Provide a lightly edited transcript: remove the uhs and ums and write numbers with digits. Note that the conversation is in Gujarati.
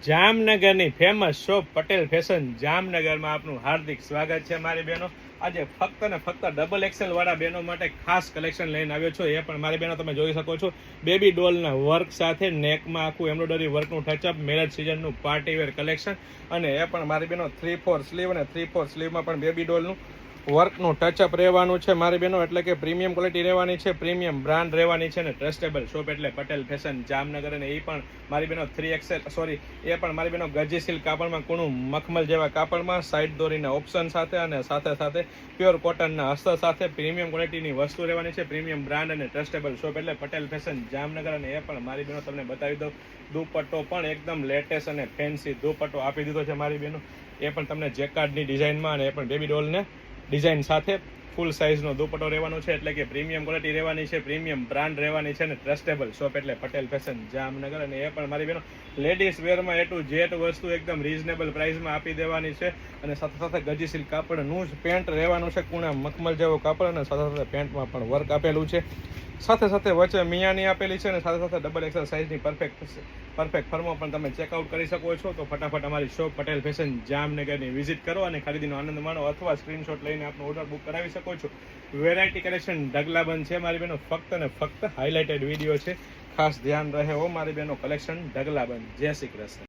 જામનગરની ફેમસ શોપ પટેલ ફેશન જામનગરમાં આપનું હાર્દિક સ્વાગત છે મારી બહેનો. આજે ફક્ત ને ફક્ત ડબલ એક્સેલ વાળા બહેનો માટે ખાસ કલેક્શન લઈને આવ્યો છું. એ પણ મારી બહેનો તમે જોઈ શકો છો, બેબી ડોલના વર્ક સાથે નેકમાં આખું એમ્બ્રોઇડરી વર્કનું ટચઅપ, મેરેજ સિઝનનું પાર્ટી વેર કલેક્શન. અને એ પણ મારી બહેનો 3/4 સ્લીવ અને 3/4 સ્લીવમાં પણ બેબી ડોલનું વર્કનું ટચઅપ રહેવાનું છે મારી બહેનો. એટલે કે પ્રીમિયમ ક્વોલિટી રહેવાની છે, પ્રીમિયમ બ્રાન્ડ રહેવાની છે અને ટ્રસ્ટેબલ શોપ એટલે પટેલ ફેશન જામનગર. અને એ પણ મારી બહેનો 3XL એ પણ મારી બહેનો ગજી સિલ્ક કાપડમાં, કૂણું મખમલ જેવા કાપડમાં, સાઇડ દોરીના ઓપ્શન સાથે અને સાથે પ્યોર કોટનના અસ્તર સાથે પ્રીમિયમ ક્વોલિટીની વસ્તુ રહેવાની છે. પ્રીમિયમ બ્રાન્ડ અને ટ્રસ્ટેબલ શોપ એટલે પટેલ ફેશન જામનગર. અને એ પણ મારી બહેનો તમને બતાવી દઉં, દુપટ્ટો પણ એકદમ લેટેસ્ટ અને ફેન્સી દુપટ્ટો આપી દીધો છે મારી બહેનો. એ પણ તમને જેકાર્ડની ડિઝાઇનમાં, અને એ પણ બેબી ડોલને ડિઝાઇન સાથે ફૂલ સાઇઝનો દુપટ્ટો રહેવાનો છે. એટલે કે પ્રીમિયમ ક્વોલિટી રહેવાની છે, પ્રીમિયમ બ્રાન્ડ રહેવાની છે અને ટ્રસ્ટેબલ શોપ એટલે પટેલ ફેશન જામનગર. અને એ પણ મારી બહેનો લેડીઝ વેરમાં A to Z વસ્તુ એકદમ રીઝનેબલ પ્રાઇસમાં આપી દેવાની છે. અને સાથે ગજી સિલ્ક કાપડનું જ પેન્ટ રહેવાનું છે, કૂણા મખમલ જેવો કાપડ, અને સાથે પેન્ટમાં પણ વર્ક આપેલું છે. સાથે વચ્ચે મિયાની આપેલી છે, અને સાથે ડબલ એક્સેલ સાઇઝની પરફેક્ટ ફર્મો પણ તમે ચેકઆઉટ કરી શકો છો. તો ફટાફટ અમારી શોપ પટેલ ફેશન જામનગરની વિઝિટ કરો અને ખરીદીનો આનંદ માણો, અથવા સ્ક્રીનશોટ લઈને આપનો ઓર્ડર બુક કરાવી શકો છો. વેરાયટી કલેક્શન ઢગલાબંધ છે મારી બહેનો, ફક્ત ને ફક્ત હાઇલાઇટેડ વિડીયો છે, ખાસ ધ્યાન રહે હો મારી બહેનો. કલેક્શન ઢગલાબંધ. જય શ્રી કૃષ્ણ.